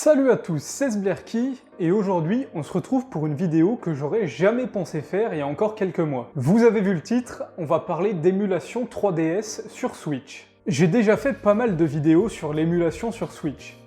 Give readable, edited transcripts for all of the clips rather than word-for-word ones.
Salut à tous, c'est Sblerky et aujourd'hui on se retrouve pour une vidéo que j'aurais jamais pensé faire il y a encore quelques mois. Vous avez vu le titre, on va parler d'émulation 3DS sur Switch. J'ai déjà fait pas mal de vidéos sur l'émulation sur Switch.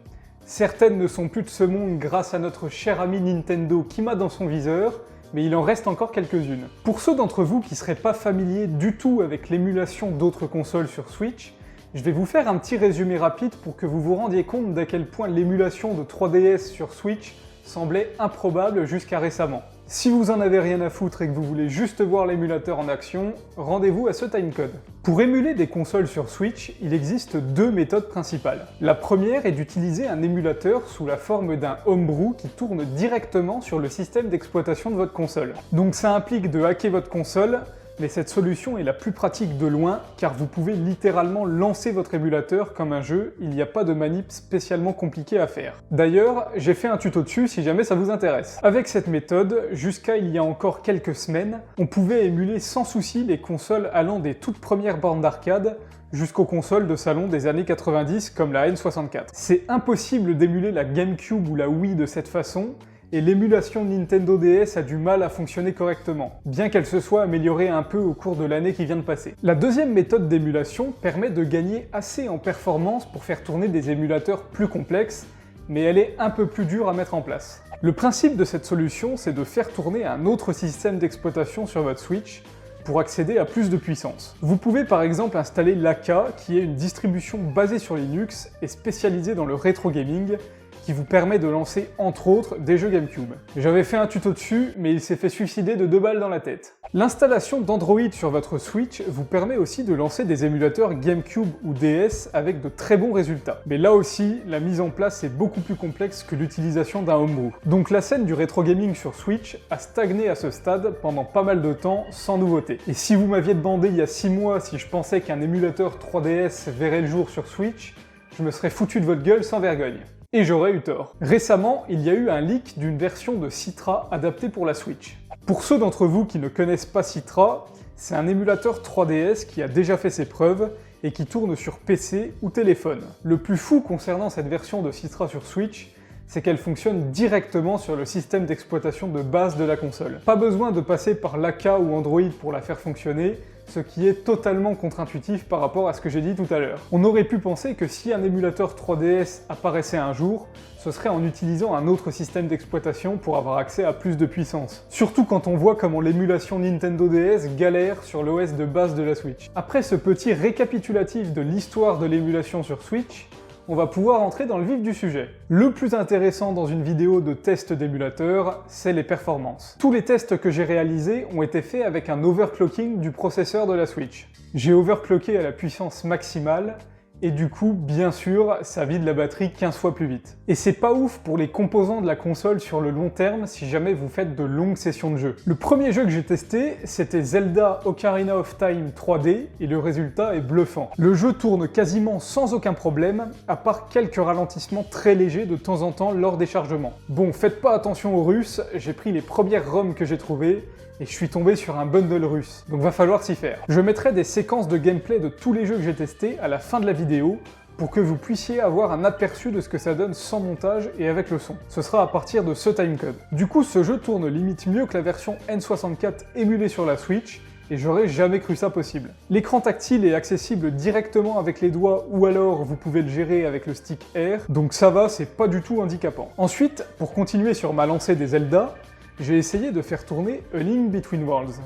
Certaines ne sont plus de ce monde grâce à notre cher ami Nintendo qui m'a dans son viseur, mais il en reste encore quelques-unes. Pour ceux d'entre vous qui seraient pas familiers du tout avec l'émulation d'autres consoles sur Switch, je vais vous faire un petit résumé rapide pour que vous vous rendiez compte d'à quel point l'émulation de 3DS sur Switch semblait improbable jusqu'à récemment. Si vous en avez rien à foutre et que vous voulez juste voir l'émulateur en action, rendez-vous à ce timecode. Pour émuler des consoles sur Switch, il existe deux méthodes principales. La première est d'utiliser un émulateur sous la forme d'un homebrew qui tourne directement sur le système d'exploitation de votre console. Donc ça implique de hacker votre console, mais cette solution est la plus pratique de loin car vous pouvez littéralement lancer votre émulateur comme un jeu, il n'y a pas de manip spécialement compliquée à faire. D'ailleurs, j'ai fait un tuto dessus si jamais ça vous intéresse. Avec cette méthode, jusqu'à il y a encore quelques semaines, on pouvait émuler sans souci les consoles allant des toutes premières bornes d'arcade jusqu'aux consoles de salon des années 90 comme la N64. C'est impossible d'émuler la GameCube ou la Wii de cette façon, et l'émulation Nintendo DS a du mal à fonctionner correctement, bien qu'elle se soit améliorée un peu au cours de l'année qui vient de passer. La deuxième méthode d'émulation permet de gagner assez en performance pour faire tourner des émulateurs plus complexes, mais elle est un peu plus dure à mettre en place. Le principe de cette solution, c'est de faire tourner un autre système d'exploitation sur votre Switch pour accéder à plus de puissance. Vous pouvez par exemple installer Laka, qui est une distribution basée sur Linux et spécialisée dans le rétro gaming, qui vous permet de lancer entre autres des jeux GameCube. J'avais fait un tuto dessus, mais il s'est fait suicider de 2 balles dans la tête. L'installation d'Android sur votre Switch vous permet aussi de lancer des émulateurs GameCube ou DS avec de très bons résultats. Mais là aussi, la mise en place est beaucoup plus complexe que l'utilisation d'un homebrew. Donc la scène du rétro gaming sur Switch a stagné à ce stade pendant pas mal de temps sans nouveauté. Et si vous m'aviez demandé il y a 6 mois si je pensais qu'un émulateur 3DS verrait le jour sur Switch, je me serais foutu de votre gueule sans vergogne. Et j'aurais eu tort. Récemment, il y a eu un leak d'une version de Citra adaptée pour la Switch. Pour ceux d'entre vous qui ne connaissent pas Citra, c'est un émulateur 3DS qui a déjà fait ses preuves et qui tourne sur PC ou téléphone. Le plus fou concernant cette version de Citra sur Switch, c'est qu'elle fonctionne directement sur le système d'exploitation de base de la console. Pas besoin de passer par Laka ou Android pour la faire fonctionner, ce qui est totalement contre-intuitif par rapport à ce que j'ai dit tout à l'heure. On aurait pu penser que si un émulateur 3DS apparaissait un jour, ce serait en utilisant un autre système d'exploitation pour avoir accès à plus de puissance. Surtout quand on voit comment l'émulation Nintendo DS galère sur l'OS de base de la Switch. Après ce petit récapitulatif de l'histoire de l'émulation sur Switch, on va pouvoir entrer dans le vif du sujet. Le plus intéressant dans une vidéo de test d'émulateur, c'est les performances. Tous les tests que j'ai réalisés ont été faits avec un overclocking du processeur de la Switch. J'ai overclocké à la puissance maximale, et du coup, bien sûr, ça vide la batterie 15 fois plus vite. Et c'est pas ouf pour les composants de la console sur le long terme si jamais vous faites de longues sessions de jeu. Le premier jeu que j'ai testé, c'était Zelda Ocarina of Time 3D, et le résultat est bluffant. Le jeu tourne quasiment sans aucun problème, à part quelques ralentissements très légers de temps en temps lors des chargements. Bon, faites pas attention aux Russes, j'ai pris les premières ROM que j'ai trouvées, et je suis tombé sur un bundle russe, donc va falloir s'y faire. Je mettrai des séquences de gameplay de tous les jeux que j'ai testés à la fin de la vidéo, pour que vous puissiez avoir un aperçu de ce que ça donne sans montage et avec le son. Ce sera à partir de ce timecode. Du coup, ce jeu tourne limite mieux que la version N64 émulée sur la Switch, et j'aurais jamais cru ça possible. L'écran tactile est accessible directement avec les doigts ou alors vous pouvez le gérer avec le stick R, donc ça va, c'est pas du tout handicapant. Ensuite, pour continuer sur ma lancée des Zelda, j'ai essayé de faire tourner A Link Between Worlds.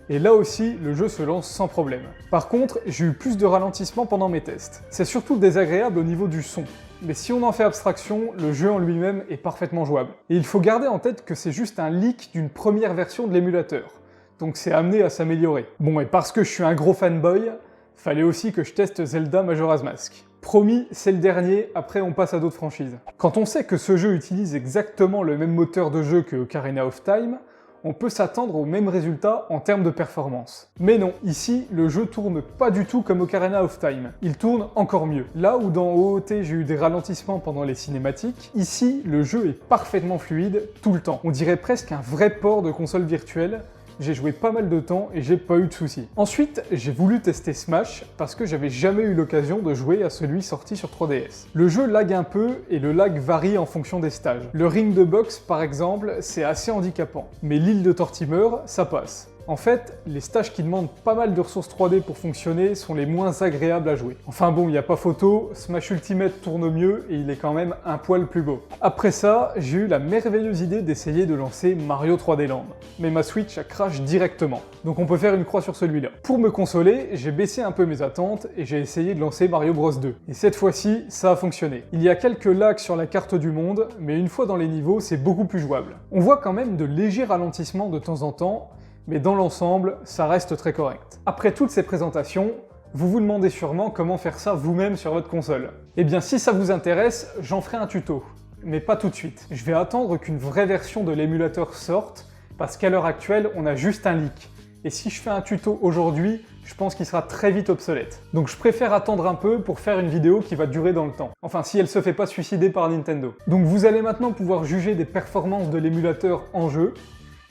Et là aussi, le jeu se lance sans problème. Par contre, j'ai eu plus de ralentissements pendant mes tests. C'est surtout désagréable au niveau du son. Mais si on en fait abstraction, le jeu en lui-même est parfaitement jouable. Et il faut garder en tête que c'est juste un leak d'une première version de l'émulateur. Donc c'est amené à s'améliorer. Bon, et parce que je suis un gros fanboy, fallait aussi que je teste Zelda Majora's Mask. Promis, c'est le dernier, après on passe à d'autres franchises. Quand on sait que ce jeu utilise exactement le même moteur de jeu que Ocarina of Time, on peut s'attendre au même résultat en termes de performance. Mais non, ici, le jeu tourne pas du tout comme Ocarina of Time. Il tourne encore mieux. Là où dans OOT j'ai eu des ralentissements pendant les cinématiques, ici, le jeu est parfaitement fluide tout le temps. On dirait presque un vrai port de console virtuelle, J'ai joué pas mal de temps et j'ai pas eu de soucis. Ensuite, j'ai voulu tester Smash parce que j'avais jamais eu l'occasion de jouer à celui sorti sur 3DS. Le jeu lag un peu et le lag varie en fonction des stages. Le ring de boxe par exemple, c'est assez handicapant, mais l'île de Tortimer, ça passe. En fait, les stages qui demandent pas mal de ressources 3D pour fonctionner sont les moins agréables à jouer. Enfin bon, il n'y a pas photo, Smash Ultimate tourne mieux et il est quand même un poil plus beau. Après ça, j'ai eu la merveilleuse idée d'essayer de lancer Mario 3D Land. Mais ma Switch a crash directement, donc on peut faire une croix sur celui-là. Pour me consoler, j'ai baissé un peu mes attentes et j'ai essayé de lancer Mario Bros 2. Et cette fois-ci, ça a fonctionné. Il y a quelques lags sur la carte du monde, mais une fois dans les niveaux, c'est beaucoup plus jouable. On voit quand même de légers ralentissements de temps en temps, mais dans l'ensemble, ça reste très correct. Après toutes ces présentations, vous vous demandez sûrement comment faire ça vous-même sur votre console. Eh bien si ça vous intéresse, j'en ferai un tuto, mais pas tout de suite. Je vais attendre qu'une vraie version de l'émulateur sorte, parce qu'à l'heure actuelle, on a juste un leak. Et si je fais un tuto aujourd'hui, je pense qu'il sera très vite obsolète. Donc je préfère attendre un peu pour faire une vidéo qui va durer dans le temps. Enfin, si elle se fait pas suicider par Nintendo. Donc vous allez maintenant pouvoir juger des performances de l'émulateur en jeu.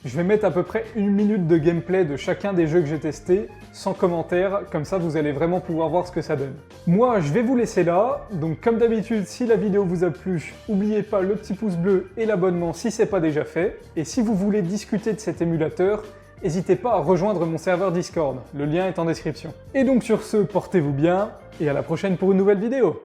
Je vais mettre à peu près 1 minute de gameplay de chacun des jeux que j'ai testés, sans commentaire, comme ça vous allez vraiment pouvoir voir ce que ça donne. Moi, je vais vous laisser là, donc comme d'habitude, si la vidéo vous a plu, n'oubliez pas le petit pouce bleu et l'abonnement si c'est pas déjà fait, et si vous voulez discuter de cet émulateur, n'hésitez pas à rejoindre mon serveur Discord, le lien est en description. Et donc sur ce, portez-vous bien, et à la prochaine pour une nouvelle vidéo.